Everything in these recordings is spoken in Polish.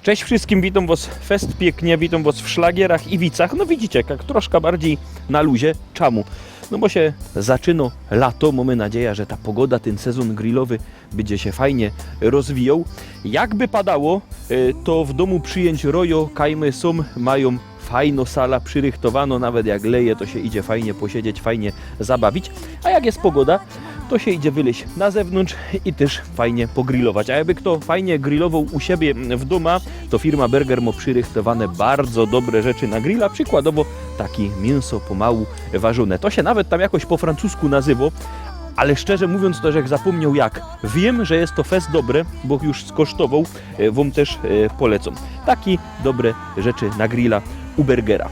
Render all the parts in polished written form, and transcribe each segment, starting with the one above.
Cześć wszystkim, witam was fest pięknie, witam was w Szlagierach i Wicach. No widzicie, jak troszkę bardziej na luzie. Czemu? No bo się zaczyna lato, mamy nadzieję, że ta pogoda, ten sezon grillowy będzie się fajnie rozwijał. Jakby padało, to w domu przyjęć rojo, kajmy są, mają fajno sala przyrychtowano, nawet jak leje, to się idzie fajnie posiedzieć, fajnie zabawić. A jak jest pogoda, to się idzie wyleźć na zewnątrz i też fajnie pogrillować. A jakby kto fajnie grillował u siebie w domu, to firma Berger ma przyrychtowane bardzo dobre rzeczy na grilla. Przykładowo taki mięso pomału ważone. To się nawet tam jakoś po francusku nazywa. Ale szczerze mówiąc, to jak zapomniał jak. Wiem, że jest to fest dobre, bo już skosztował, wam też polecam. Takie dobre rzeczy na grilla u Bergera.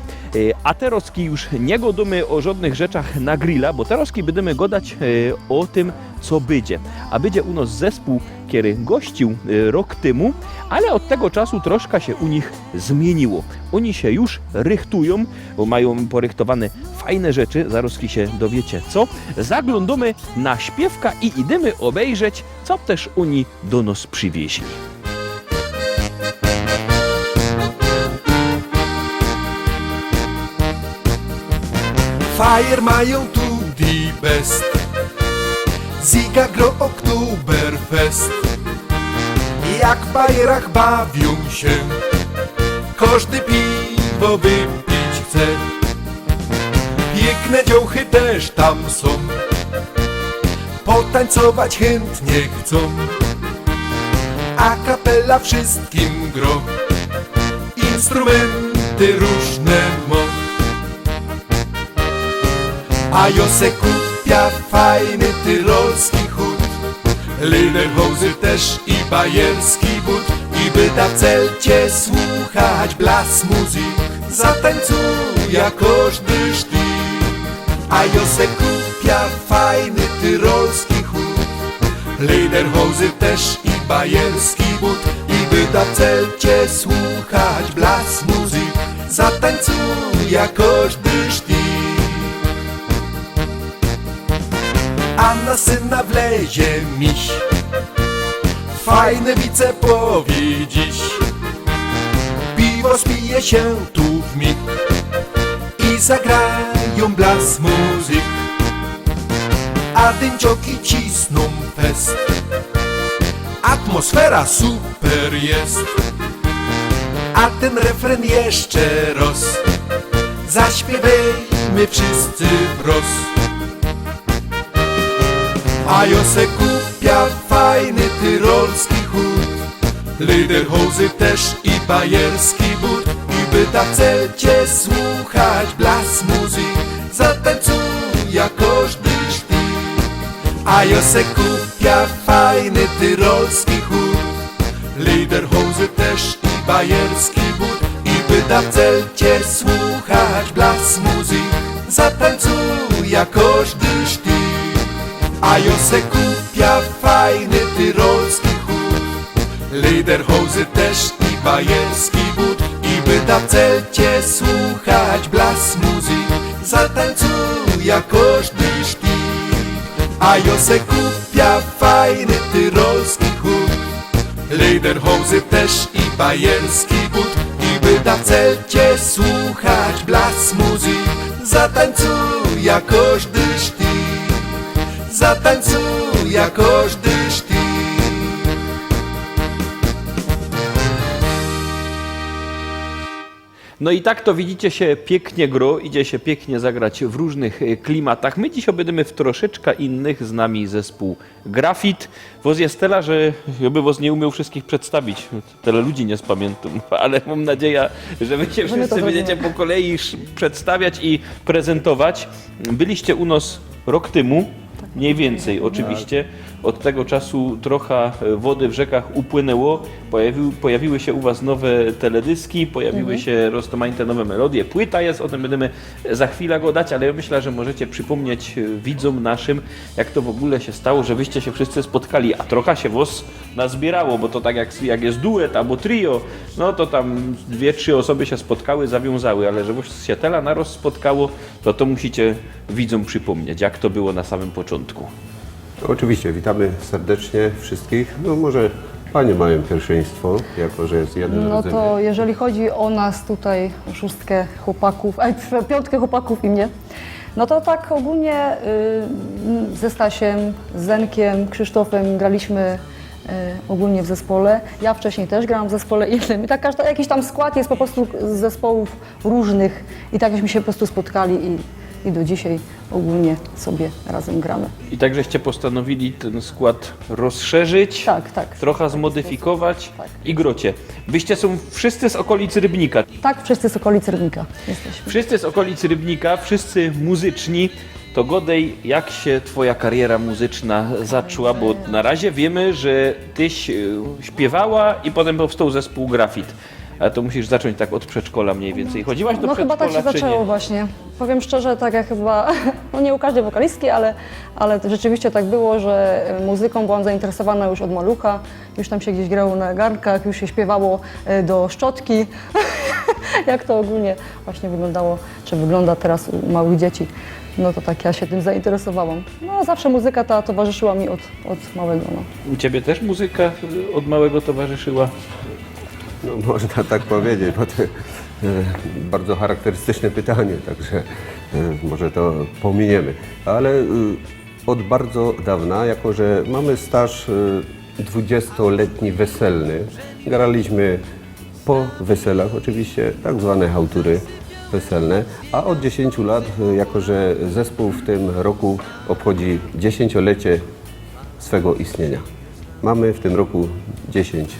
A teraz już nie godamy o żadnych rzeczach na grilla, bo teraz będziemy gadać o tym, co będzie. A będzie u nas zespół, który gościł rok temu, ale od tego czasu troszkę się u nich zmieniło. Oni się już rychtują, bo mają porychtowane fajne rzeczy, zaraz się dowiecie co. Zaglądamy na śpiewka i idziemy obejrzeć, co też oni do nas przywieźli. Feier mają tu die best. Ziga gro Oktoberfest. Jak w bajerach bawią się, każdy piwo wypić chce. Piękne dziołchy też tam są, potańcować chętnie chcą. A kapela wszystkim gro, instrumenty różne ma. A jo se kupia fajny tyrolski chód, lederhozy też i bajerski but. I by da w celcie słuchać blas muzyk, zatańcuja każdy sztyk. A jo se kupia fajny tyrolski chód, lederhozy też i bajerski but. I by da w celcie słuchać blas muzyk, zatańcuja każdy sztyk. A na syna wlezie miś, fajne wice powie dziś. Piwo spije się tu w mig i zagrają blas muzyk. A dyńcioki cisną fest, atmosfera super jest. A ten refren jeszcze raz, zaśpiewajmy wszyscy wraz. A jo se kupia fajny tyrolski chód, lederhozy też i bajerski but. I by da w celcie słuchać blas muzyk, zatańcuja każdy sztyk. A jo se kupia fajny tyrolski chód, lederhozy też i bajerski but. I by da w celcie słuchać blas muzyk, zatańcuja każdy sztyk. A jo se kupia fajny tyrolski chód, lederhozy też i bajerski but. I by da w celcie słuchać blas muzyk, zatańcuja każdy sztyk. A jo se kupia fajny tyrolski chód, lederhozy też i bajerski but. I by da w celcie słuchać blas muzyk, zatańcuja każdy sztyk. Zatańcuja każdy sztyk. No i tak to widzicie się pięknie gro, idzie się pięknie zagrać w różnych klimatach. My dziś będziemy w troszeczkę innych, z nami zespół Grafit. Woz jest tyle, że by was nie umiał wszystkich przedstawić. Tyle ludzi nie spamiętam, ale mam nadzieję, że wy się wszyscy będziecie po kolei przedstawiać i prezentować. Byliście u nas rok temu. Mniej więcej oczywiście. Od tego czasu trochę wody w rzekach upłynęło, pojawiły się u was nowe teledyski, pojawiły się rozmaite nowe melodie, płyta jest, o tym będziemy za chwilę gadać, ale ja myślę, że możecie przypomnieć widzom naszym, jak to w ogóle się stało, że wyście się wszyscy spotkali, a trochę się was nazbierało, bo to tak jak jest duet albo trio, no to tam 2-3 osoby się spotkały, zawiązały, ale że was się tyle naraz spotkało, to musicie widzom przypomnieć, jak to było na samym początku. Oczywiście, witamy serdecznie wszystkich. No może Panie mają pierwszeństwo, jako że jest jeden No rodzaj. to jeżeli chodzi o nas tutaj, o szóstkę chłopaków, piątkę chłopaków i mnie, no to tak ogólnie ze Stasiem, z Zenkiem, Krzysztofem graliśmy ogólnie w zespole. Ja wcześniej też grałam w zespole innym i tak jakiś tam skład jest po prostu z zespołów różnych i tak żeśmy się po prostu spotkali i do dzisiaj ogólnie sobie razem gramy. I tak żeście postanowili ten skład rozszerzyć, Tak. trochę zmodyfikować Tak. i grocie. Wyście są wszyscy z okolic Rybnika. Tak, wszyscy z okolicy Rybnika jesteśmy. Wszyscy z okolic Rybnika, wszyscy muzyczni. To Godej, jak się twoja kariera muzyczna zaczęła? Bo na razie wiemy, że tyś śpiewała i potem powstał zespół Grafit. Ale to musisz zacząć tak od przedszkola mniej więcej. Chodziłaś do No chyba przedszkola, tak się czy zaczęło nie? właśnie. Powiem szczerze, tak jak chyba, no nie u każdej wokalistki, ale rzeczywiście tak było, że muzyką byłam zainteresowana już od malucha. Już tam się gdzieś grało na garnkach, już się śpiewało do szczotki. Jak to ogólnie właśnie wyglądało, czy wygląda teraz u małych dzieci. No to tak ja się tym zainteresowałam. No zawsze muzyka ta towarzyszyła mi od małego. No. U ciebie też muzyka od małego towarzyszyła? No, można tak powiedzieć, bo to bardzo charakterystyczne pytanie, także może to pominiemy. Ale od bardzo dawna, jako że mamy staż 20-letni weselny, graliśmy po weselach, oczywiście tak zwane chałtury weselne, a od 10 lat, jako że zespół w tym roku obchodzi 10-lecie swego istnienia. Mamy w tym roku 10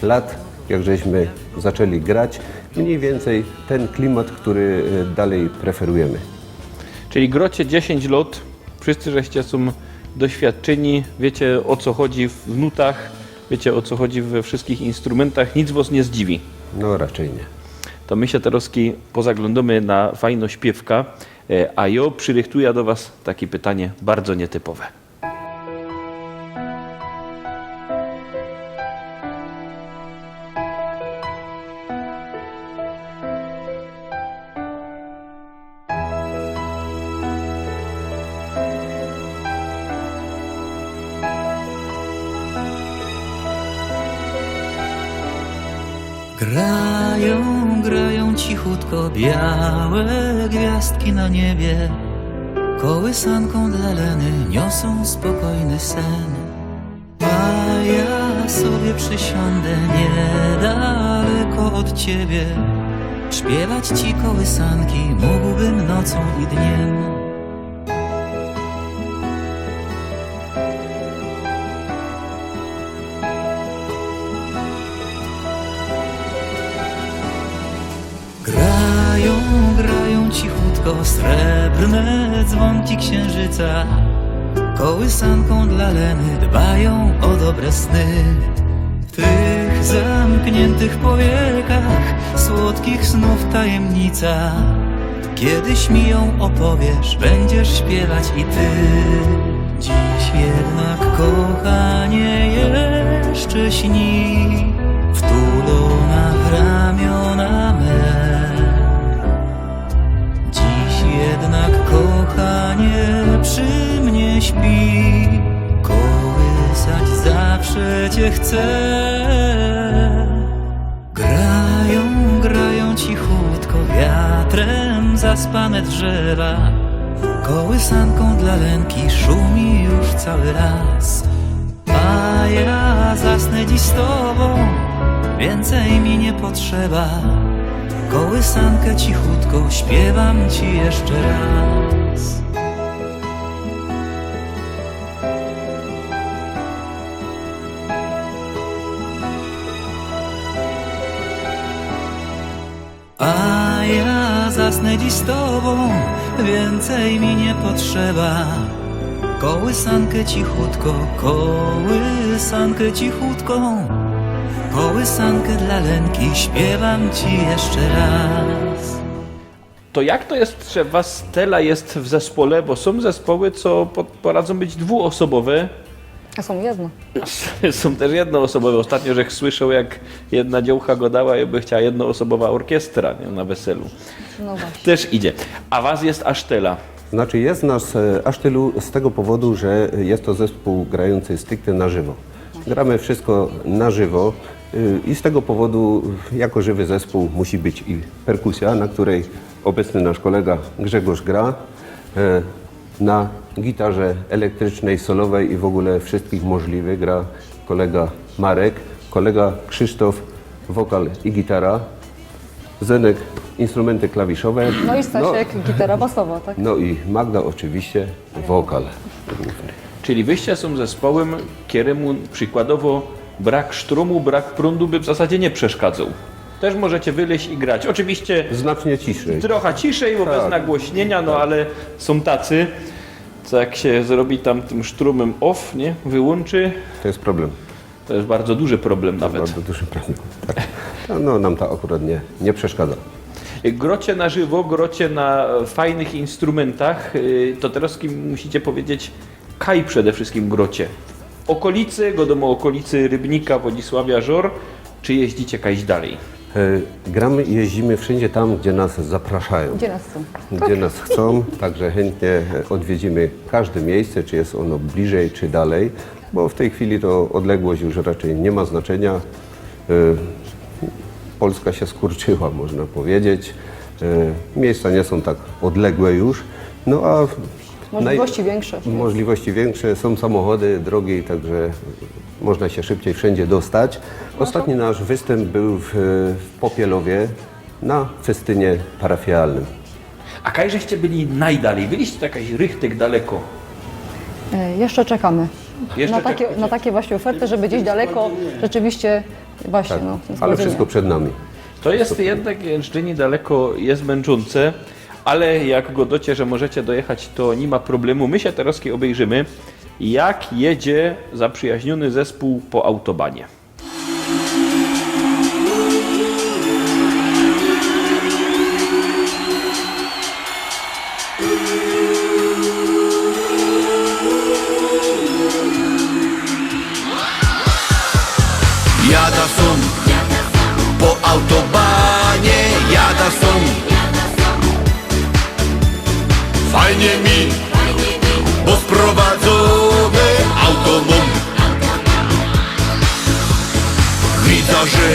lat, jak żeśmy zaczęli grać, mniej więcej ten klimat, który dalej preferujemy. Czyli grocie 10 lat, wszyscy żeście są doświadczeni, wiecie o co chodzi w nutach, wiecie o co chodzi we wszystkich instrumentach, nic was nie zdziwi. No raczej nie. To my się teraz pozaglądamy na fajną śpiewka, a ja przyrychtuję do was takie pytanie bardzo nietypowe. Grają cichutko białe gwiazdki na niebie. Kołysanką dla Leny niosą spokojny sen. A ja sobie przysiądę niedaleko od ciebie. Śpiewać ci kołysanki mógłbym nocą i dniem. Grają cichutko srebrne dzwonki księżyca. Kołysanką dla Leny dbają o dobre sny. W tych zamkniętych powiekach słodkich snów tajemnica. Kiedyś mi ją opowiesz, będziesz śpiewać i ty. Dziś jednak, kochanie, jeszcze śni wtulona w ramiona me. Jednak, kochanie, przy mnie śpi. Kołysać zawsze cię chcę. Grają cichutko wiatrem zaspane drzewa. Kołysanką dla Lenki szumi już cały las. A ja zasnę dziś z tobą, więcej mi nie potrzeba. Kołysankę cichutko śpiewam ci jeszcze raz. A ja zasnę dziś z tobą, więcej mi nie potrzeba. Kołysankę cichutko, kołysankę cichutką. Kołysankę dla Lenki śpiewam ci jeszcze raz. To jak to jest, że was tyle jest w zespole, bo są zespoły, co poradzą być dwuosobowe, A są jedno. są też jednoosobowe. Ostatnio, żech słyszał, jak jedna dziołcha godała, jakby chciała jednoosobowa orkiestra, nie, na weselu. No właśnie. Też idzie. A was jest aż tyle. Znaczy jest nas aż tylu z tego powodu, że jest to zespół grający stricte na żywo. gramy wszystko na żywo i z tego powodu jako żywy zespół musi być i perkusja, na której obecny nasz kolega Grzegorz gra, na gitarze elektrycznej, solowej i w ogóle wszystkich możliwych gra kolega Marek, kolega Krzysztof, wokal i gitara, Zenek instrumenty klawiszowe, No i Stasiek, gitara basowa, tak? no i Magda oczywiście wokal główny. Czyli wyście są zespołem, któremu przykładowo brak sztrumu, brak prądu by w zasadzie nie przeszkadzał. Też możecie wyleźć i grać. Oczywiście Znacznie ciszej. trochę ciszej, bo bez nagłośnienia, no ale są tacy, co jak się zrobi tam tym sztrumem off, nie, wyłączy, To jest problem. to jest bardzo duży problem nawet. Bardzo duży problem. Tak. No, nam to akurat nie przeszkadza. Grocie na żywo, grocie na fajnych instrumentach, to teraz musicie powiedzieć, kaj przede wszystkim grocie. Okolicy, godomo okolicy Rybnika, Wodzisławia, Żor, czy jeździcie kajś dalej? Gramy i jeździmy wszędzie tam, gdzie nas zapraszają. Gdzie nas są? Gdzie nas chcą, także chętnie odwiedzimy każde miejsce, czy jest ono bliżej, czy dalej, bo w tej chwili to odległość już raczej nie ma znaczenia. Polska się skurczyła, można powiedzieć. Miejsca nie są tak odległe już, no a Możliwości większe. Możliwości większe, są samochody, drogi, także można się szybciej wszędzie dostać. Ostatni nasz występ był w Popielowie na festynie parafialnym. A kaj żeście byli najdalej? Byliście jakaś rychtek daleko? Jeszcze czekamy. Jeszcze Na takie właśnie oferty, żeby gdzieś daleko rzeczywiście właśnie, Tak, no, ale zgodzenie. wszystko przed nami. To jest jednak, jeżdżenie daleko jest męczące, ale jak go docie, że możecie dojechać, to nie ma problemu. My się teraz obejrzymy, jak jedzie zaprzyjaźniony zespół po autobanie. Jada są po autobanie, jada są. Fajnie mi, bo sprowadzone auto mam. Widzę, że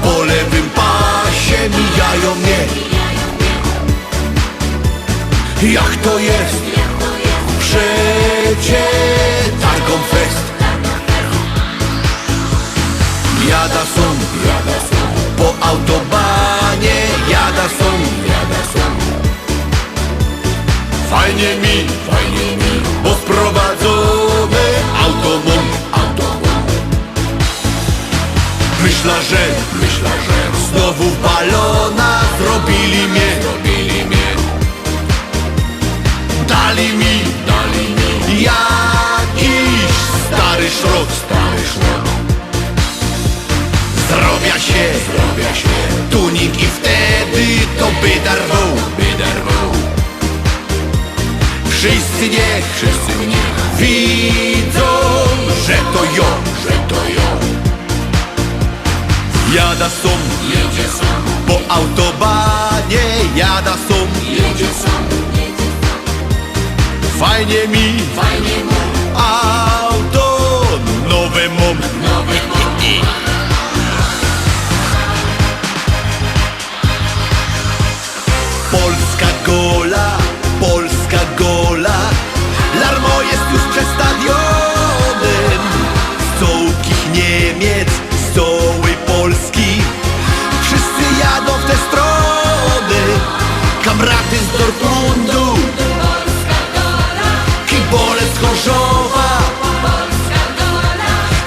po lewym pasie mijają mnie. Jak to jest? Przecie targą fest. Jada są po autobanie, jada są. Fajnie mi, bo sprowadzone auto mam. Myślę, że znowu w balona zrobili mnie. Dali mi jakiś stary szrot. Zrobia się tuning i wtedy to by darwał. Wszyscy niech widzą, że to ją. Jada są po autobanie, jada są. Fajnie mi, auto nowe mam. Polska gola, Larmo jest już przed stadionem. Z całkich Niemiec, z całej Polski, wszyscy jadą w te strony. Kamraty z Dortmundu, kibole z Chorzowa,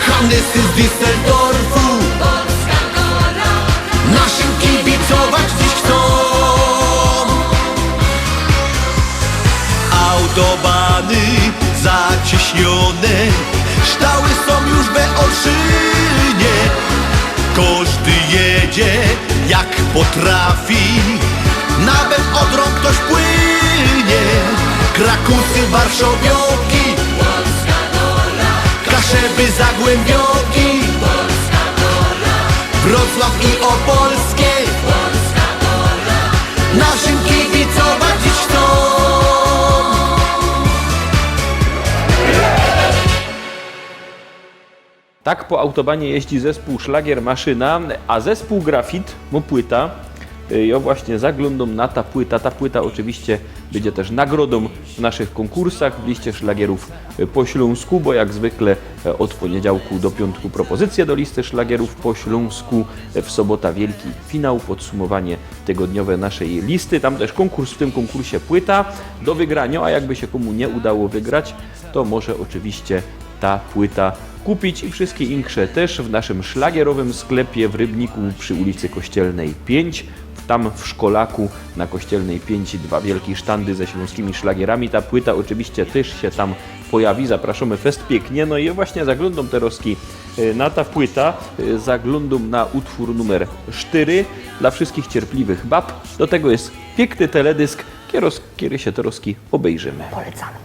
Hannesy z Düsseldorfu, naszym kibicować dziś chcą. Autobany zacieśnione, ształy są już we Olszynie. Każdy jedzie jak potrafi, nawet Odrą ktoś płynie. Krakusy, Warszawioki, Kaszeby, Zagłębioki, Wrocław i Opolskie, naszym kibicować dziś chcą. Tak po autobanie jeździ zespół Szlagier Maszyna, a zespół Grafit, mo płyta. Ja właśnie zaglądam na ta płyta oczywiście będzie też nagrodą w naszych konkursach w liście szlagierów po Śląsku, bo jak zwykle od poniedziałku do piątku propozycje do listy szlagierów po Śląsku, w sobota wielki finał, podsumowanie tygodniowe naszej listy, tam też konkurs, w tym konkursie płyta do wygrania, a jakby się komu nie udało wygrać, to może oczywiście ta płyta kupić i wszystkie insze też w naszym szlagierowym sklepie w Rybniku przy ulicy Kościelnej 5. Tam w Szkolaku na Kościelnej 5 2 wielkie sztandy ze śląskimi szlagierami. Ta płyta oczywiście też się tam pojawi. Zapraszamy fest pięknie. No i właśnie zaglądam teraz na ta płyta. Zaglądam na utwór numer 4 dla wszystkich cierpliwych bab. Do tego jest piękny teledysk, kiedy się teraz obejrzymy. Polecamy.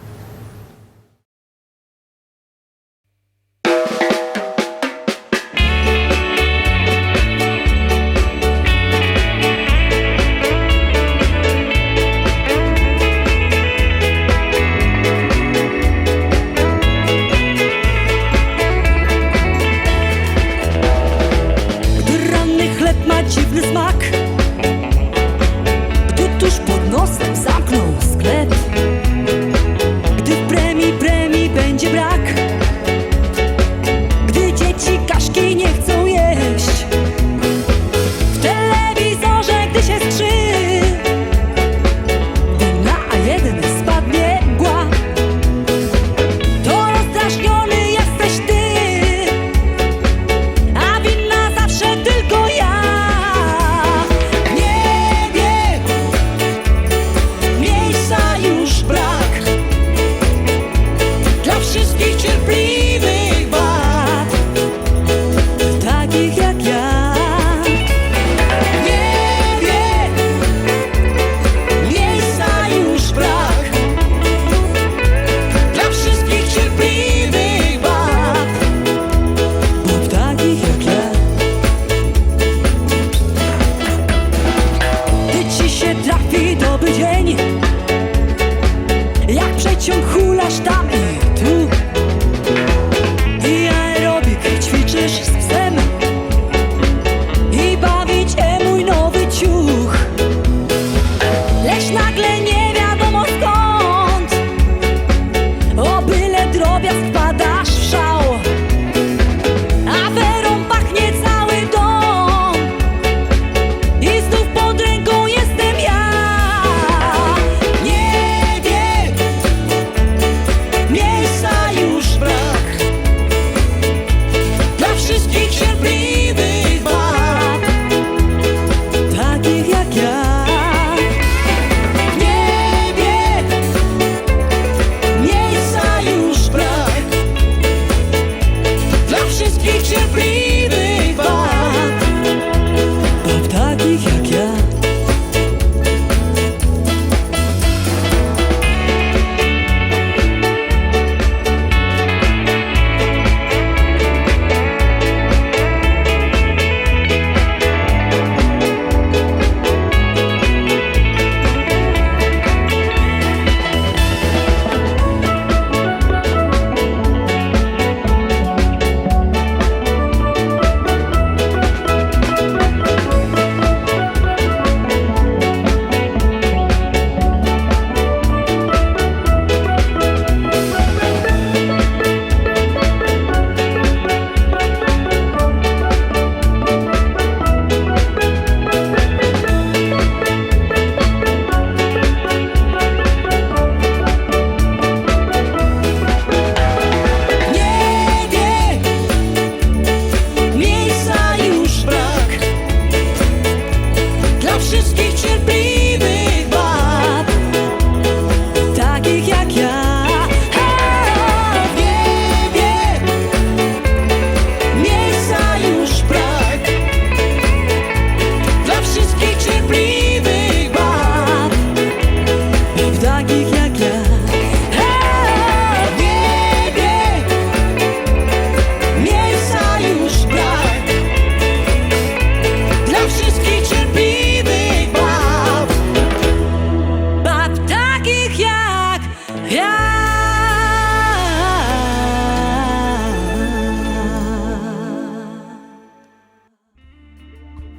Gdy ranny chleb ma dziwny smak, gdy tuż pod nosem zamknął sklep, gdy w premii będzie brak, gdy dzieci kaszki nie chcą jeść, w telewizorze gdy się skrzy, gdy na A1 spadnie mgła, to rozdrażniony jesteś ty, a winna zawsze tylko ja. W niebie miejsca już brak dla wszystkich cierpliwych bab.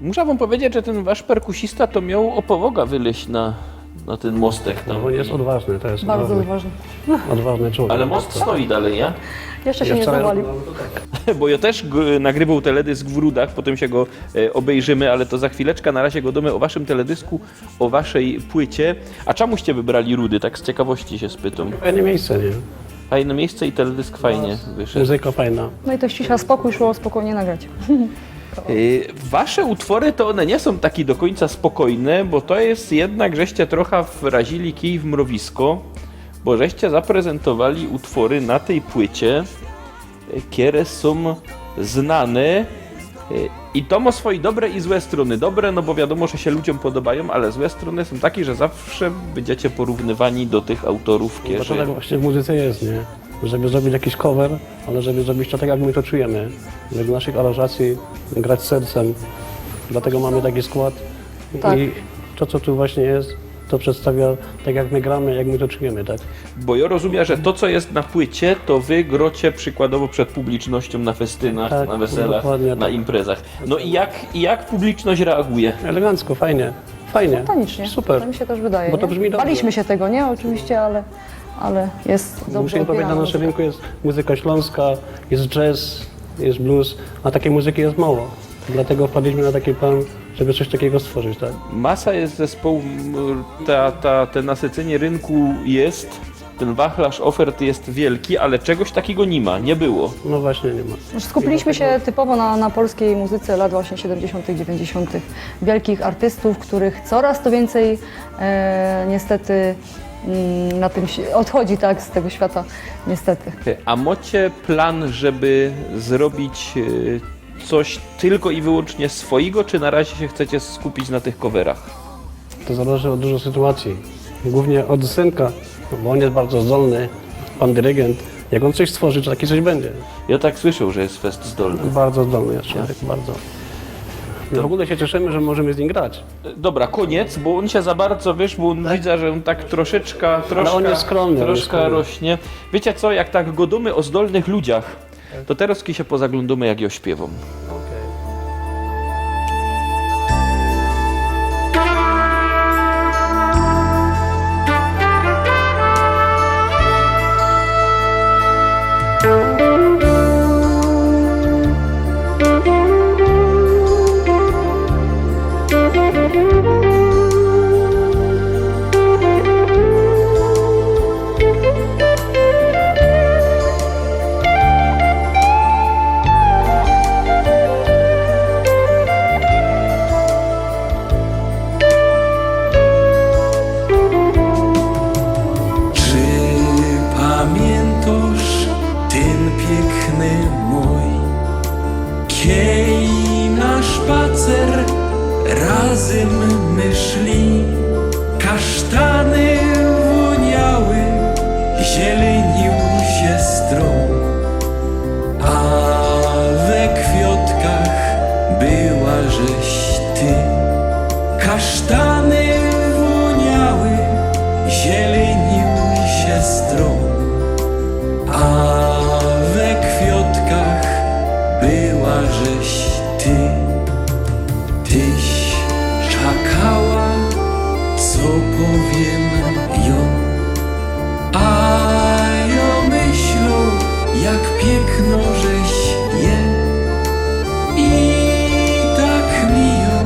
Muszę wam powiedzieć, że ten wasz perkusista to miał opowoga wyleźć na ten mostek tam. No, on jest odważny, to jest Bardzo ważne. odważny człowiek. Ale most stoi dalej, ja? Jeszcze się nie wczoraj zawalił. Bo ja też nagrywał teledysk w Rudach, potem się go obejrzymy, ale to za chwileczkę. Na razie gadamy o waszym teledysku, o waszej płycie. A czemuście wybrali Rudy? Tak z ciekawości się spytam. Fajne miejsce, nie? Fajne miejsce i teledysk fajnie wyszedł. Muzyka fajna. No i to cisza, spokój, szło spokojnie nagrać. Wasze utwory to one nie są takie do końca spokojne, bo to jest jednak, żeście trochę wrazili kij w mrowisko, bo żeście zaprezentowali utwory na tej płycie, które są znane i to ma swoje dobre i złe strony. Dobre, no bo wiadomo, że się ludziom podobają, ale złe strony są takie, że zawsze będziecie porównywani do tych autorów, Bo to które... tak właśnie w muzyce jest, nie? Żeby zrobić jakiś cover, ale żeby zrobić to tak, jak my to czujemy. Żeby naszych aranżacji grać sercem. Dlatego mamy taki skład. Tak. I to, co tu właśnie jest, to przedstawia tak, jak my gramy, jak my to czujemy, tak? Bo ja rozumiem, że to, co jest na płycie, to wy grocie przykładowo przed publicznością na festynach, Tak, na weselach, dokładnie na tak. imprezach. No i jak publiczność reaguje? Elegancko, fajnie. Fajnie. Spontanicznie. Super. To mi się też wydaje. Bo to nie? brzmi dobrze. Baliśmy się tego, nie? Oczywiście, ale jest dobrze Musimy powiedzieć, na odbierana naszym muzyka. rynku jest muzyka śląska, jest jazz, jest blues, a takiej muzyki jest mało. Dlatego wpadliśmy na taki plan, żeby coś takiego stworzyć, tak? Masa jest zespołów, te nasycenie rynku jest, ten wachlarz ofert jest wielki, ale czegoś takiego nie ma, nie było. No właśnie, nie ma. Znaczy, skupiliśmy się typowo na polskiej muzyce lat właśnie 70., 90. Wielkich artystów, których coraz to więcej niestety na tym się odchodzi tak z tego świata, niestety. A macie plan, żeby zrobić coś tylko i wyłącznie swojego, czy na razie się chcecie skupić na tych coverach? To zależy od dużo sytuacji. Głównie od synka, bo on jest bardzo zdolny, pan dyrygent. Jak on coś stworzy, to takie coś będzie. Ja tak słyszał, że jest fest zdolny. Bardzo zdolny jest człowiek, bardzo. My w ogóle się cieszymy, że możemy z nim grać. Dobra, koniec, bo on się za bardzo, wiesz, bo on widzę, że on tak troszeczkę on jest skromny, on jest troszkę skromny. rośnie. Wiecie co, jak tak godamy o zdolnych ludziach, to teraz się pozaglądamy, jak ja śpiewam. Czy pamiętasz ten piękny mój, kiej na spacer razem my szli, kasztany woniały, zielenił się stron, a we kwiatkach była żeś ty. Kasztany woniały, zielenił się stron, a we kwiatkach była żeś ty. Tyś czekała, co powiem ją, a ja myślą, jak piękno żeś je. I tak miją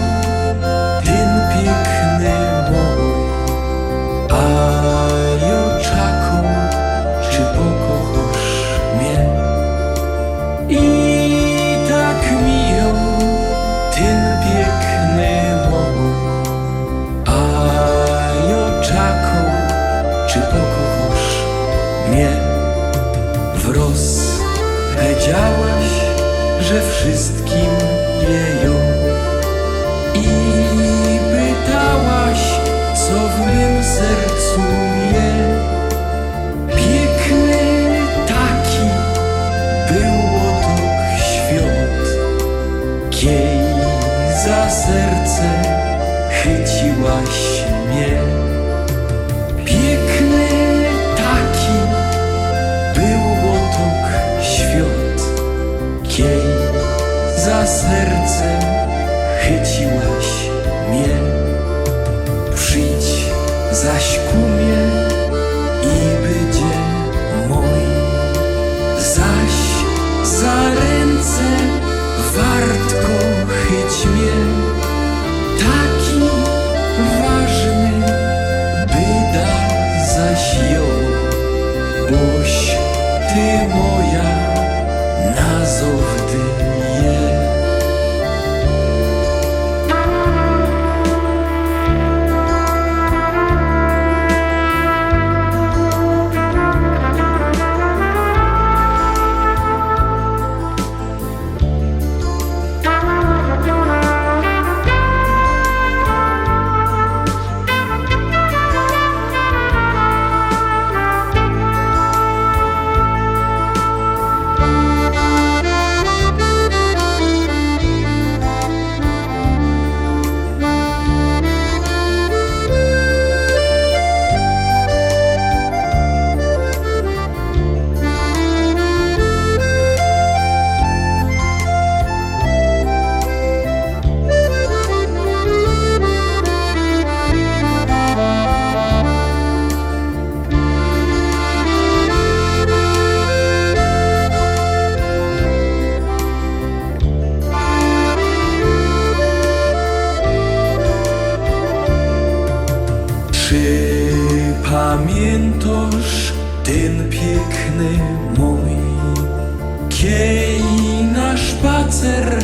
ten piękny mój, a ja czaką, czy pokochasz mnie. I tak miją ten piękny mój, a ja czaką, czy pokochasz mnie. Wroz powiedziałaś, że wszystkim wieją, i pytałaś, co w mym sercu je. Piękny taki był otok świat, kiej za serce chyciłaś mnie. Piękny taki był otok świat, kiej za serce chyciłaś mnie. Przyjdź zaś ku mnie i będzie mój. Zaś za ręce wartko chyć mnie, taki ważny byda zaś ją, boś ty moja nazowdy je. Czy pamiętasz ten piękny mój, kiej na spacer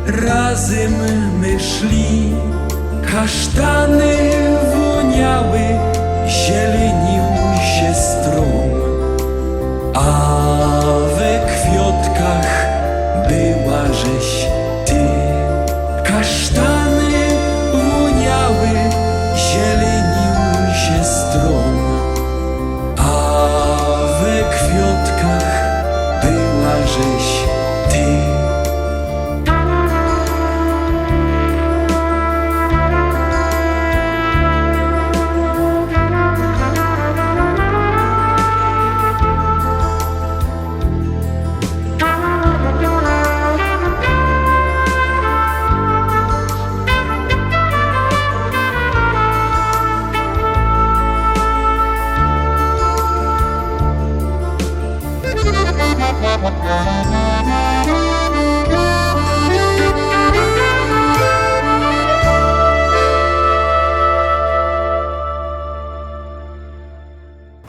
razem my szli, kasztany woniały, zielenił się strom, a we kwiatkach była żeś ty. Kasztany woniały, zielenił się strom, a we kwiatkach była żeś ty.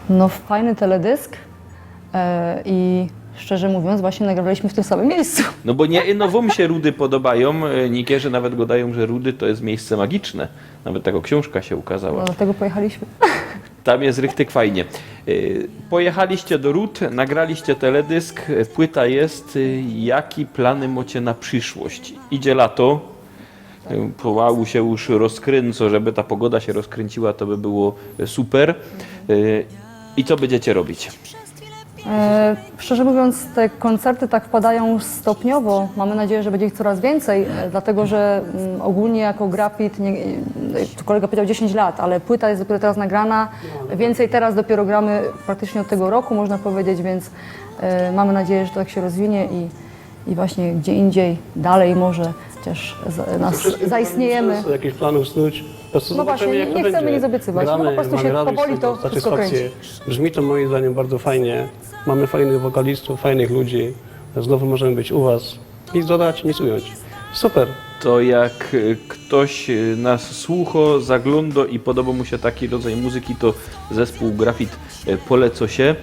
No fajny teledysk i szczerze mówiąc właśnie nagrywaliśmy w tym samym miejscu. No bo nie nowom się Rudy podobają, niekierzy nawet gadają, że Rudy to jest miejsce magiczne. Nawet taka książka się ukazała. No dlatego pojechaliśmy. Tam jest rychtyk fajnie. Pojechaliście do Rud, nagraliście teledysk, płyta jest. Jaki plany macie na przyszłość? Idzie lato, pomału się już rozkręco, żeby ta pogoda się rozkręciła, to by było super. I co będziecie robić? Szczerze mówiąc, te koncerty tak wpadają stopniowo. Mamy nadzieję, że będzie ich coraz więcej, dlatego że ogólnie jako Grafit, tu kolega powiedział 10 lat, ale płyta jest dopiero teraz nagrana. Więcej teraz dopiero gramy praktycznie od tego roku, można powiedzieć, więc mamy nadzieję, że to tak się rozwinie i właśnie gdzie indziej, dalej może też zaistniejemy. Jakichś planów snuć. Po prostu No zobaczymy, właśnie, jak to nie chcemy będzie. nic obiecywać, no po prostu się mamy powoli to radość, wszystko satysfakcję. Brzmi to moim zdaniem bardzo fajnie. Mamy fajnych wokalistów, fajnych ludzi. Znowu możemy być u was. Nic dodać, nic ująć. Super. To jak ktoś nas słucha, zagląda i podoba mu się taki rodzaj muzyki, to zespół Grafit poleca się.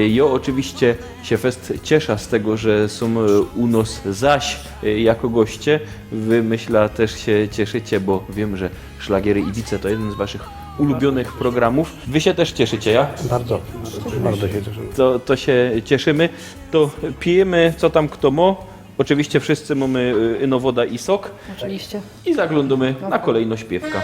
Ja oczywiście się fest cieszę z tego, że są u nas zaś jako goście. Wy myślę też się cieszycie, bo wiem, że Szlagiery i Wice to jeden z waszych ulubionych programów. Wy się też cieszycie, ja? Bardzo, bardzo się cieszymy. To się cieszymy. To pijemy co tam kto ma. Oczywiście wszyscy mamy ino woda i sok. Oczywiście. I zaglądamy na kolejną śpiewka.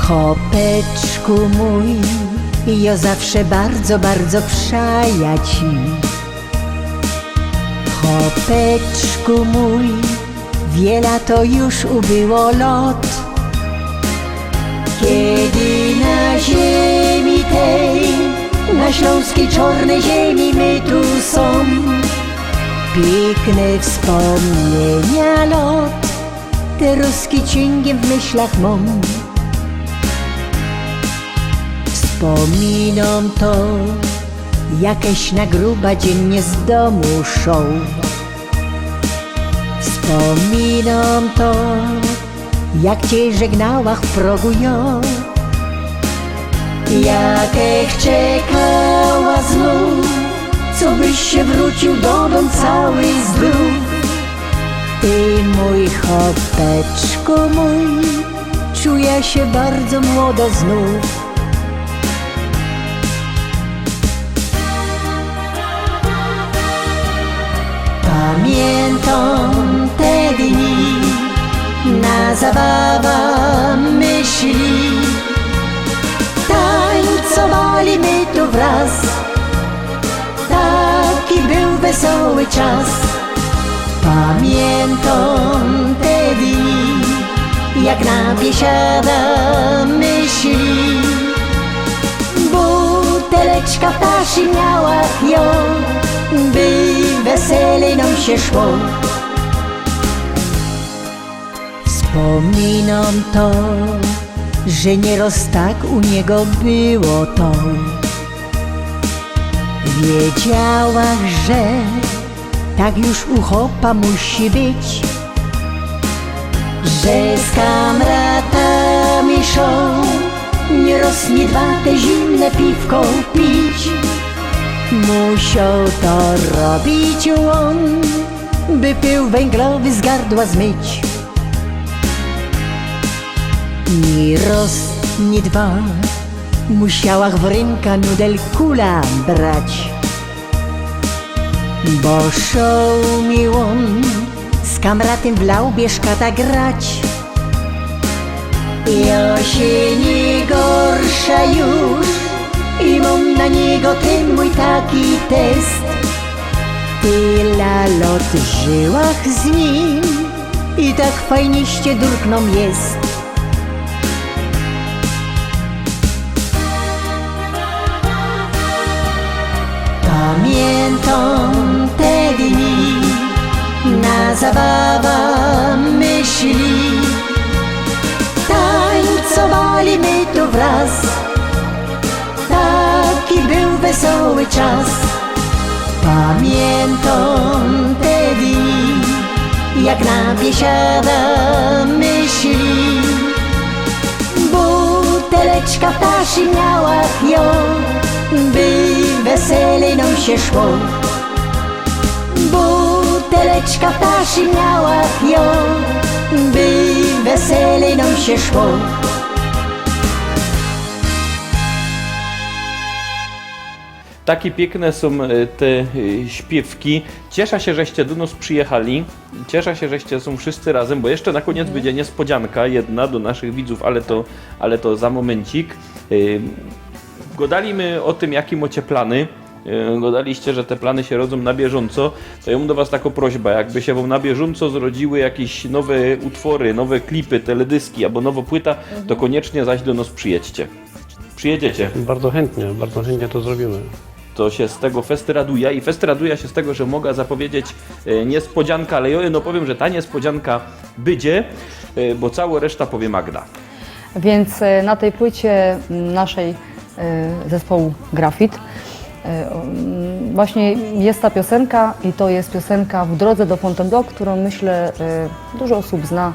Chopeczku mój, ja zawsze bardzo, bardzo przaja ci. Chopeczku mój, wiele to już ubyło lot. Kiedy na ziemi tej, na śląskiej czarnej ziemi my tu są, piękne wspomnienia lot, te ruskie cięgiem w myślach mam. Wspominam to, jakieś na gruba dziennie z domu szą. Wspominam to, jak cię żegnałach w progu ja. Jakech czekała znów, co byś się wrócił do domu cały zdrów. Ty mój chopeczku mój, czuję się bardzo młodo znów. Pamiętam te dni, na zabawa myśli, tańcowali my tu wraz, taki był wesoły czas. Pamiętam te dni, jak na biesiada myśli, buteleczka ptasi miała ją, by weselej nam się szło. Wspominam to, że nieraz tak u niego było to. Wiedziałach, że tak już u chopa musi być, że z kamratami szą, nieraz nie dwa te zimne piwko pić. Musiał to robić on, by pył węglowy z gardła zmyć. Ni raz, ni dwa, musiałach w ręka nudel kula brać, bo szał mi on z kamratem w laubie szkata grać. Ja się nie gorsza już i mam na niego ten mój taki test. Tyle lat żyłach z nim i tak fajniście durkną jest. Pamiętam te dni, na zabawa myśli, tańcowali my tu wraz, taki był wesoły czas. Pamiętam te dni, jak na biesiada myśli, buteleczka ptasi miała ją, by weselej nam się szło. Buteleczka ptasi miała ją, by weselej nam się szło. Takie piękne są te śpiewki. Cieszę się, żeście do nas przyjechali. Cieszę się, żeście są wszyscy razem, bo jeszcze na koniec będzie niespodzianka jedna do naszych widzów, ale to za momencik. Gadaliśmy o tym, jakie macie plany. Gadaliście, że te plany się rodzą na bieżąco. To ja mam do was taką prośbę, jakby się wam na bieżąco zrodziły jakieś nowe utwory, nowe klipy, teledyski albo nowa płyta, to koniecznie zaś do nas przyjedźcie. Przyjedziecie. Bardzo chętnie to zrobimy. To się z tego Fest raduje i Fest raduje się z tego, że mogę zapowiedzieć niespodzianka, ale ja powiem, że ta niespodzianka będzie, bo cała reszta powie Magda. Więc na tej płycie naszej zespołu Grafit właśnie jest ta piosenka i to jest piosenka W drodze do Fontainebleau, którą myślę dużo osób zna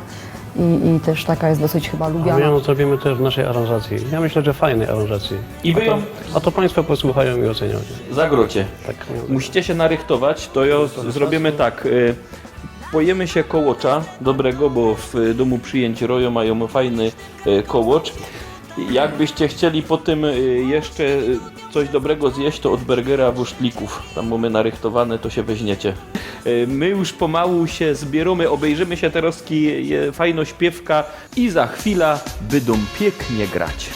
i też taka jest dosyć chyba A my lubiana. ją zrobimy też w naszej aranżacji. Ja myślę, że fajnej aranżacji. I wy ją A to Państwo posłuchają i ocenią. zagrocie. Tak. Musicie się narychtować, to ja zrobimy tak. Pojemy się kołocza dobrego, bo w domu przyjęć Rojo mają fajny kołocz. Jakbyście chcieli po tym jeszcze coś dobrego zjeść, to od burgera wusztlików. Tam mamy narychtowane, to się weźmiecie. My już pomału się zbieramy, obejrzymy się teraz fajno śpiewka i za chwilę będą pięknie grać.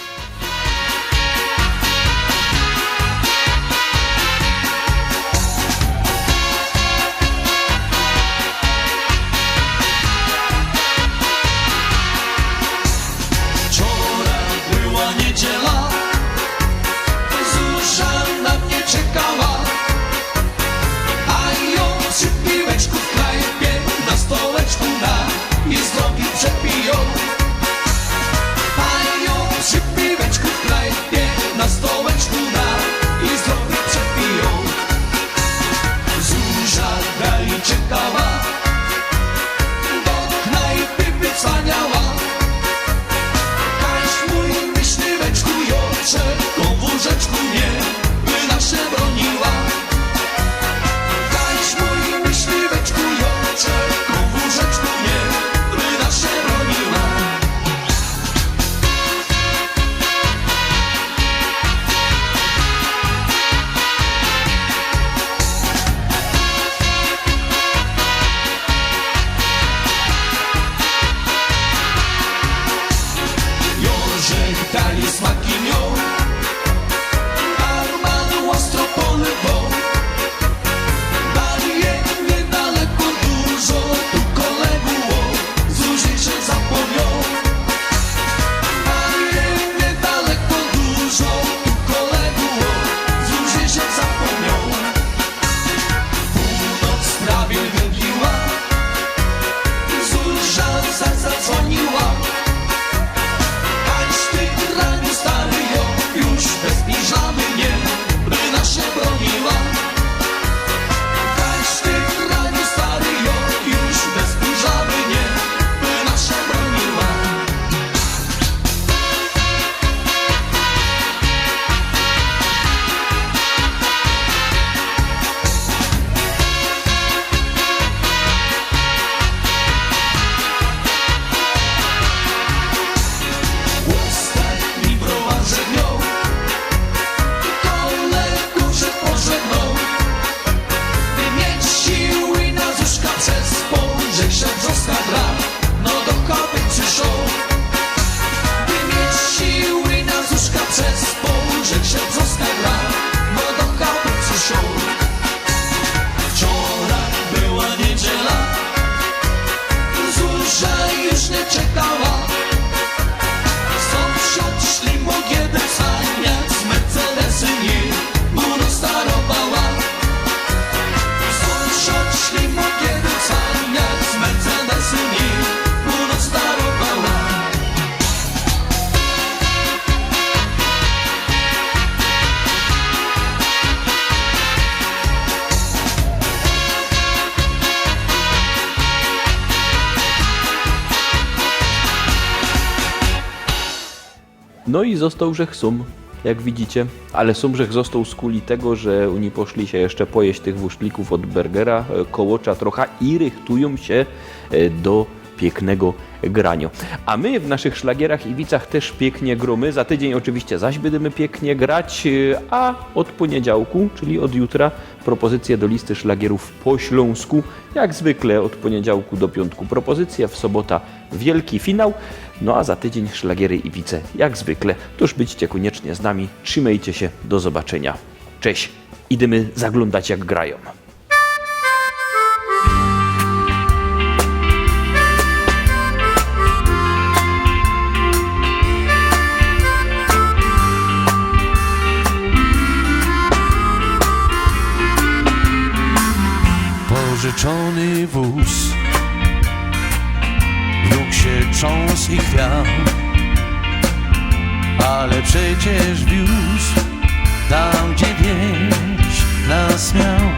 No i został Rzech Sum, jak widzicie, ale Sumrzech został z kuli tego, że oni poszli się jeszcze pojeść tych wusztlików od burgera, kołocza trochę i rychtują się do pięknego grania. A my w naszych szlagierach i wicach też pięknie gromy. Za tydzień oczywiście zaś będziemy pięknie grać, a od poniedziałku, czyli od jutra, propozycje do listy szlagierów po śląsku. Jak zwykle od poniedziałku do piątku propozycje, w sobota wielki finał. No a za tydzień szlagiery i wice jak zwykle. Toż byćcie koniecznie z nami. Trzymajcie się, do zobaczenia. Cześć. Idziemy zaglądać jak grają. Pożyczony wóz wlókł się trząs i chwiał, ale przecież wiózł tam, gdzie wieś nas miał.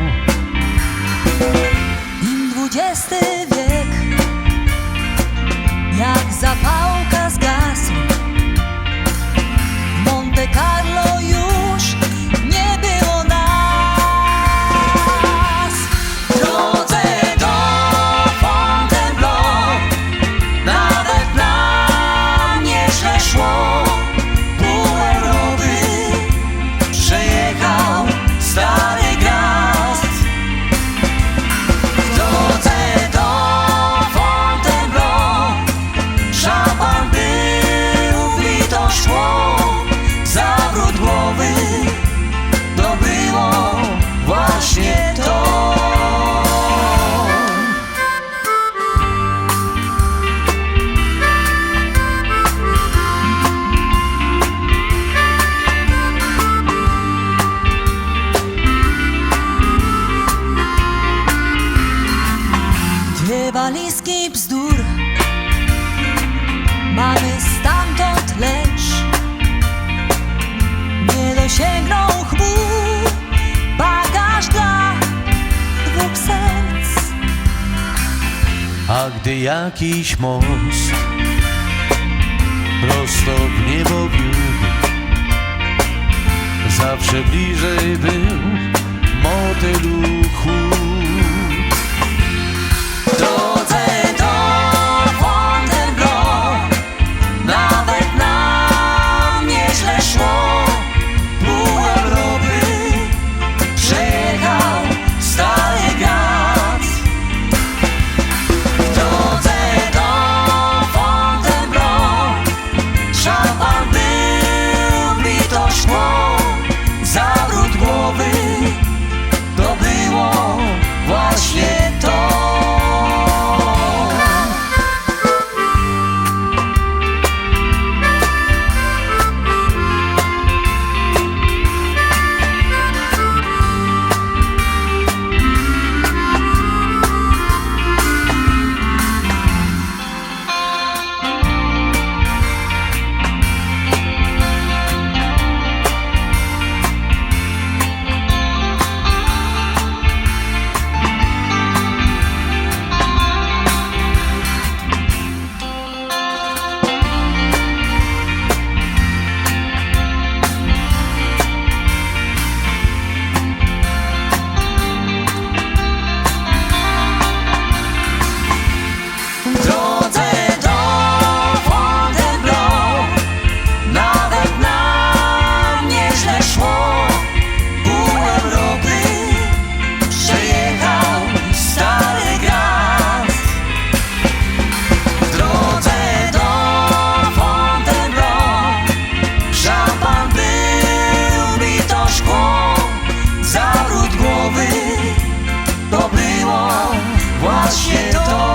Im XX wiek, jak zapałka zgasł, w Monte Carlo już nie było nas. W drodze do Fontainebleau nawet nam nieźle szło. walizki bzdur. Mamy stamtąd lecz nie dosięgnął chmur. Bagaż dla dwóch serc. A gdy jakiś most prosto w niebo wiódł, zawsze bliżej był motelu chłód. W drodze do Fontainebleau nawet nam nieźle szło. Pół Europy przejechał Stary Grat. W drodze do Fontainebleau szampan był, mi to szło. Zawrót głowy to było właśnie to. W drodze do Fontainebleau nawet nam nieźle szło. Pół Europy przejechał Stary Grat. W drodze do Fontainebleau szampan był, mi to szkło. Zawrót głowy to było właśnie to.